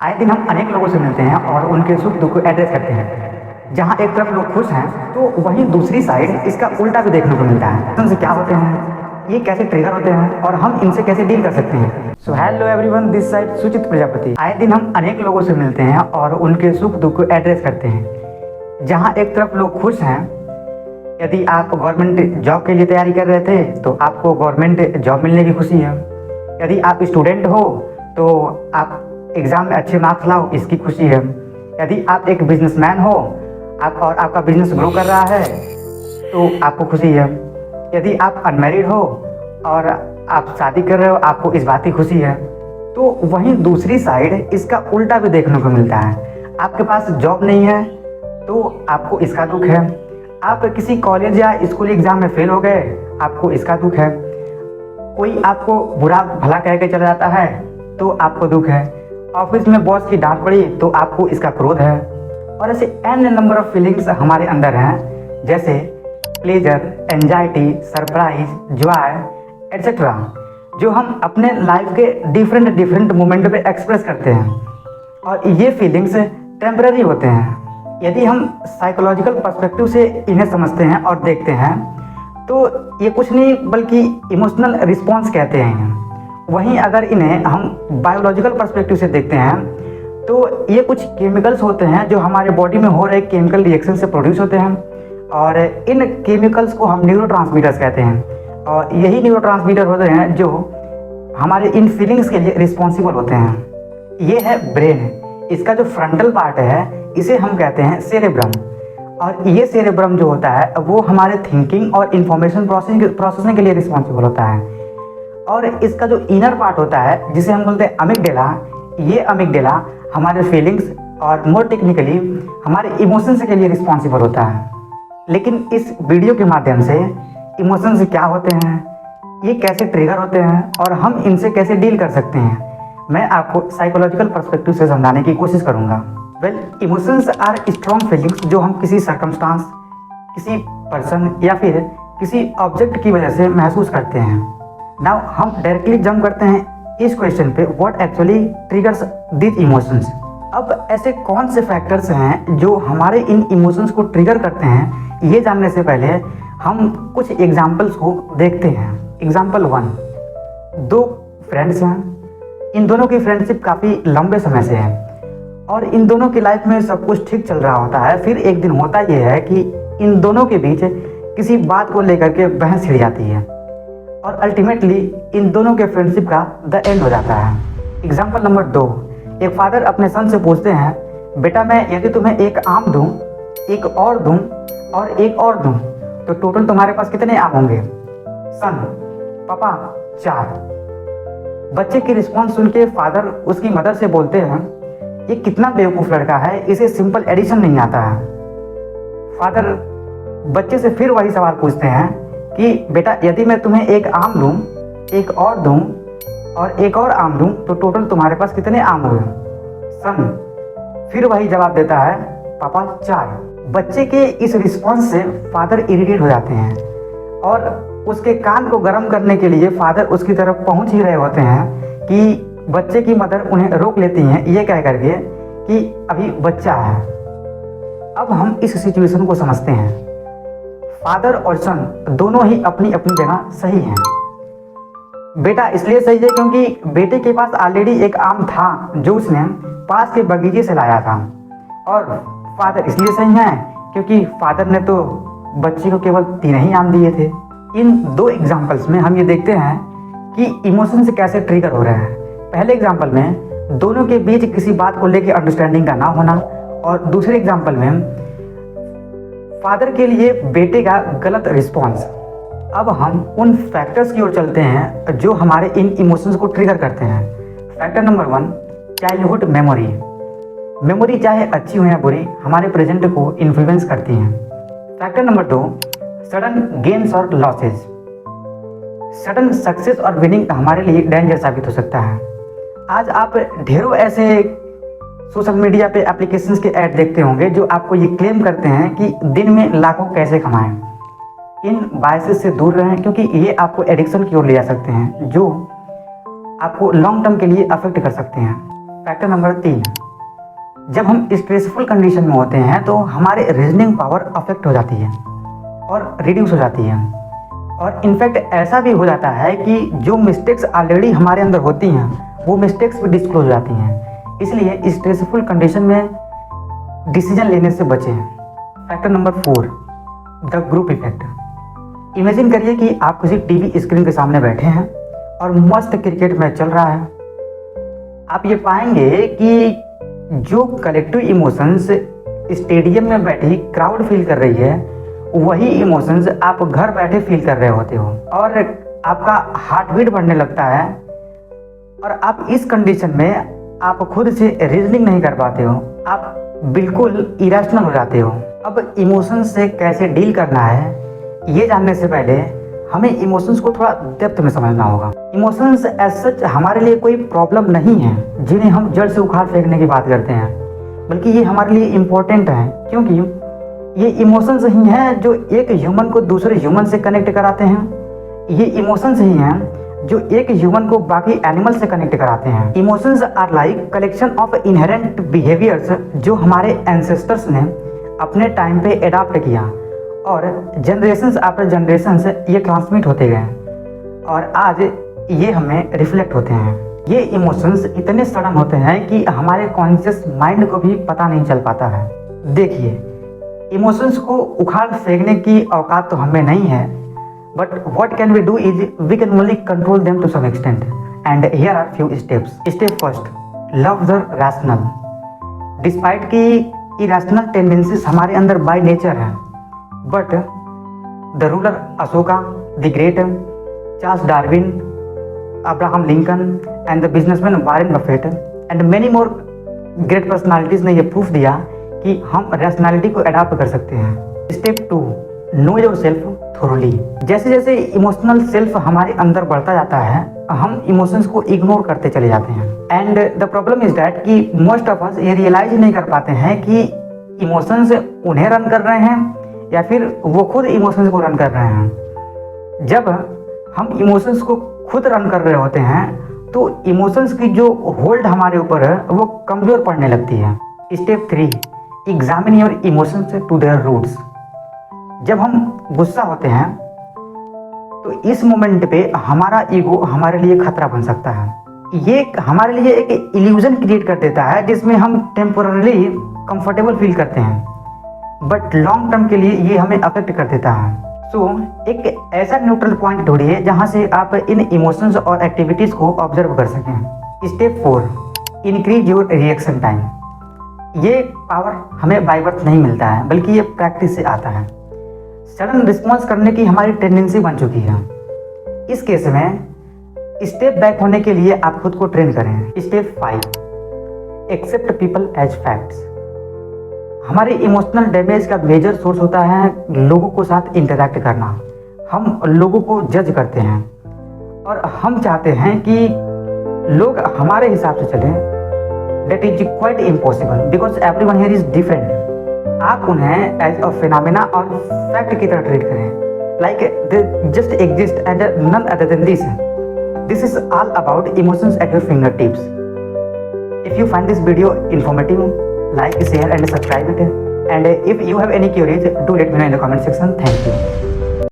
आए दिन हम अनेक लोगों से मिलते हैं और उनके सुख दुख को एड्रेस करते हैं। जहाँ एक तरफ लोग खुश हैं तो वहीं दूसरी साइड इसका उल्टा भी देखने को मिलता है। इनसे क्या होते हैं, ये कैसे ट्रिगर होते हैं और हम इनसे कैसे डील कर सकते हैं। So hello everyone, this side सुचित प्रजापति। आए दिन हम अनेक लोगों से मिलते हैं और उनके सुख दुख को एड्रेस करते हैं। जहाँ एक तरफ लोग खुश हैं, यदि आप गवर्नमेंट जॉब के लिए तैयारी कर रहे थे तो आपको गवर्नमेंट जॉब मिलने की खुशी है। यदि आप स्टूडेंट हो तो आप एग्ज़ाम में अच्छे मार्क्स लाओ, इसकी खुशी है। यदि आप एक बिजनेसमैन हो और आपका बिजनेस ग्रो कर रहा है तो आपको खुशी है। यदि आप अनमैरिड हो और आप शादी कर रहे हो, आपको इस बात की खुशी है। तो वहीं दूसरी साइड इसका उल्टा भी देखने को मिलता है। आपके पास जॉब नहीं है तो आपको इसका दुख है। आप किसी कॉलेज या स्कूल एग्ज़ाम में फेल हो गए, आपको इसका दुख है। कोई आपको बुरा भला कह के चला जाता है तो आपको दुख है। ऑफिस में बॉस की डांट पड़ी तो आपको इसका क्रोध है। और ऐसे एन नंबर ऑफ फीलिंग्स हमारे अंदर हैं, जैसे pleasure, anxiety, surprise, Joy etcetera, जो हम अपने लाइफ के डिफरेंट मोमेंट पे एक्सप्रेस करते हैं। और ये फीलिंग्स टेम्पररी होते हैं। यदि हम साइकोलॉजिकल पर्सपेक्टिव से इन्हें समझते हैं और देखते हैं तो ये कुछ नहीं बल्कि इमोशनल रिस्पॉन्स कहते हैं। वहीं अगर इन्हें हम बायोलॉजिकल पर्सपेक्टिव से देखते हैं तो ये कुछ केमिकल्स होते हैं जो हमारे बॉडी में हो रहे केमिकल रिएक्शन से प्रोड्यूस होते हैं। और इन केमिकल्स को हम न्यूरोट्रांसमीटर्स कहते हैं। और यही न्यूरोट्रांसमीटर होते हैं जो हमारे इन फीलिंग्स के लिए रिस्पॉन्सिबल होते हैं। ये है ब्रेन। इसका जो फ्रंटल पार्ट है इसे हम कहते हैं सेरेब्रम। और ये सेरेब्रम जो होता है वो हमारे थिंकिंग और इंफॉर्मेशन प्रोसेसिंग के लिए रिस्पॉन्सिबल होता है। और इसका जो इनर पार्ट होता है जिसे हम बोलते हैं अमिगडाला, ये अमिगडाला हमारे फीलिंग्स और मोर टेक्निकली हमारे इमोशंस के लिए रिस्पॉन्सिबल होता है। लेकिन इस वीडियो के माध्यम से इमोशंस क्या होते हैं, ये कैसे ट्रिगर होते हैं और हम इनसे कैसे डील कर सकते हैं, मैं आपको साइकोलॉजिकल पर्सपेक्टिव से समझाने की कोशिश करूँगा। इमोशंस आर स्ट्रॉन्ग फीलिंग्स जो हम किसी सर्कमस्टांस, किसी पर्सन या फिर किसी ऑब्जेक्ट की वजह से महसूस करते हैं। नाउ हम डायरेक्टली जंप करते हैं इस क्वेश्चन पे, what actually triggers this emotions. अब ऐसे कौन से फैक्टर्स हैं जो हमारे इन इमोशंस को ट्रिगर करते हैं, ये जानने से पहले हम कुछ एग्जाम्पल्स को देखते हैं। एग्जाम्पल 1, दो फ्रेंड्स हैं। इन दोनों की फ्रेंडशिप काफ़ी लंबे समय से है और इन दोनों की लाइफ में सब कुछ ठीक चल रहा होता है। फिर एक दिन होता यह है कि इन दोनों के बीच किसी बात को लेकर के बहस छिड़ जाती है और अल्टीमेटली इन दोनों के फ्रेंडशिप का द एंड हो जाता है। एग्जाम्पल नंबर 2, एक फादर अपने सन से पूछते हैं, बेटा मैं यदि तुम्हें एक आम दूं, एक और दूं और एक और दूं तो टोटल तुम्हारे पास कितने आम होंगे? सन, पापा 4। बच्चे की रिस्पॉन्स सुन के फादर उसकी मदर से बोलते हैं, ये कितना बेवकूफ़ लड़का है, इसे सिंपल एडिशन नहीं आता है। फादर बच्चे से फिर वही सवाल पूछते हैं कि बेटा यदि मैं तुम्हें एक आम दूं, एक और दूं और एक और आम दूं तो टोटल तुम्हारे पास कितने आम हुए? सन फिर वही जवाब देता है, पापा 4। बच्चे के इस रिस्पॉन्स से फादर इरिटेट हो जाते हैं और उसके कान को गर्म करने के लिए फादर उसकी तरफ पहुंच ही रहे होते हैं कि बच्चे की मदर उन्हें रोक लेती हैं, ये कह करके कि अभी बच्चा है। अब हम इस सिचुएशन को समझते हैं। फादर और सन दोनों ही अपनी अपनी जगह सही हैं। बेटा इसलिए सही है क्योंकि बेटे के पास ऑलरेडी एक आम था जो उसने पास के बगीचे से लाया था। और फादर इसलिए सही है क्योंकि फादर ने तो बच्चे को केवल 3 ही आम दिए थे। इन 2 एग्जाम्पल्स में हम ये देखते हैं कि इमोशंस कैसे ट्रिगर हो रहे हैं। पहले एग्जाम्पल में दोनों के बीच किसी बात को लेकर अंडरस्टैंडिंग का ना होना, और दूसरे एग्जाम्पल में फादर के लिए बेटे का गलत रिस्पॉन्स। अब हम उन फैक्टर्स की ओर चलते हैं जो हमारे इन इमोशंस को ट्रिगर करते हैं। Factor number 1, childhood memory. Memory चाहे अच्छी हो या बुरी हमारे प्रेजेंट को इन्फ्लुएंस करती हैं। फैक्टर नंबर 2, सडन गेन्स और लॉसेज। सडन सक्सेस और विनिंग हमारे लिए डेंजर साबित हो सकता है। आज आप ढेरों ऐसे सोशल मीडिया पे एप्लीकेशंस के ऐड देखते होंगे जो आपको ये क्लेम करते हैं कि दिन में लाखों कैसे कमाएं। इन बायसेस से दूर रहें क्योंकि ये आपको एडिक्शन की ओर ले जा सकते हैं जो आपको लॉन्ग टर्म के लिए अफेक्ट कर सकते हैं। फैक्टर नंबर 3, जब हम स्ट्रेसफुल कंडीशन में होते हैं तो हमारे रीजनिंग पावर अफेक्ट हो जाती है और रिड्यूस हो जाती है, और इनफैक्ट ऐसा भी हो जाता है कि जो मिस्टेक्स ऑलरेडी हमारे अंदर होती हैं वो मिस्टेक्स भी डिस्क्लोज हो जाती हैं। इसलिए स्ट्रेसफुल कंडीशन में डिसीजन लेने से बचें। Factor number 4, the group effect. Imagine करिए कि आप किसी टीवी स्क्रीन के सामने बैठे हैं और मस्त क्रिकेट मैच चल रहा है। आप ये पाएंगे कि जो कलेक्टिव इमोशंस स्टेडियम में बैठी क्राउड फील कर रही है वही इमोशंस आप घर बैठे फील कर रहे होते हो, और आपका हार्ट बीट बढ़ने लगता है, और आप इस कंडीशन में आप खुद से रीजनिंग नहीं कर पाते हो, आप बिल्कुल इरेशनल हो जाते हो। अब इमोशंस से कैसे डील करना है ये जानने से पहले हमें इमोशंस को थोड़ा डेप्थ में समझना होगा। इमोशंस एज सच हमारे लिए कोई प्रॉब्लम नहीं है जिन्हें हम जड़ से उखाड़ फेंकने की बात करते हैं, बल्कि ये हमारे लिए इम्पोर्टेंट है, क्योंकि ये इमोशंस ही हैं जो एक ह्यूमन को दूसरे ह्यूमन से कनेक्ट कराते हैं। ये इमोशंस ही हैं जो एक ह्यूमन को बाकी एनिमल से कनेक्ट कराते हैं। Emotions are like collection of inherent behaviours जो हमारे एंसेस्टर्स ने अपने टाइम पे अडॉप्ट किया, और जनरेशंस आफ्टर जनरेशंस ये ट्रांसमिट होते गए, और आज ये हमें रिफ्लेक्ट होते हैं। ये इमोशंस इतने सडन होते हैं कि हमारे कॉन्शियस माइंड को भी पता नहीं चल पाता है। देखिए, इमोशंस को उखाड़ फेंकने की औकात तो हमें नहीं है, but what can we do is we can only control them to some extent, and here are few steps. Step first, love the rational. Despite की इरेशनल टेंडेंसीज हमारे अंदर बाय नेचर है, but the ruler Ashoka the great, Charles Darwin, Abraham Lincoln and the businessman Warren Buffett and many more great personalities ने यह proof दिया कि हम rationality को अडॉप्ट कर सकते हैं। स्टेप 2, नो योर सेल्फ थोरली। जैसे जैसे इमोशनल सेल्फ हमारे अंदर बढ़ता जाता है हम इमोशंस को इग्नोर करते चले जाते हैं, and the problem is that कि मोस्ट ऑफ अस ये रियलाइज नहीं कर पाते हैं कि इमोशंस उन्हें रन कर रहे हैं या फिर वो खुद इमोशंस को रन कर रहे हैं। जब हम इमोशंस को खुद रन कर रहे होते हैं तो इमोशंस की जो होल्ड हमारे ऊपर है वो कमजोर पड़ने लगती है। Step 3, examine your emotions to their roots. जब हम गुस्सा होते हैं तो इस मोमेंट पे हमारा ईगो हमारे लिए खतरा बन सकता है। ये हमारे लिए एक इल्यूजन क्रिएट कर देता है जिसमें हम टेम्पोरली कंफर्टेबल फील करते हैं, बट लॉन्ग टर्म के लिए ये हमें अफेक्ट कर देता है। सो एक ऐसा न्यूट्रल पॉइंट ढूंढिए जहां से आप इन इमोशंस और एक्टिविटीज को ऑब्जर्व कर सकें। Step 4, increase your reaction time. ये पावर हमें बाय बर्थ नहीं मिलता है, बल्कि ये प्रैक्टिस से आता है। सडन रिस्पॉन्स करने की हमारी टेंडेंसी बन चुकी है। इस केस में स्टेप बैक होने के लिए आप खुद को ट्रेन करें। Step 5, accept people as facts. हमारे इमोशनल डैमेज का मेजर सोर्स होता है लोगों को साथ इंटरैक्ट करना। हम लोगों को जज करते हैं और हम चाहते हैं कि लोग हमारे हिसाब से चलें। That is quite impossible because everyone here is different. आप उन्हें एज अ फिनोमेना और फैक्ट की तरह ट्रीट करें, like they just exist and none other than this. This is all about emotions at your fingertips. If you find this video informative, like, share and subscribe it, and if you have any queries do let me know in the comment section. Thank you.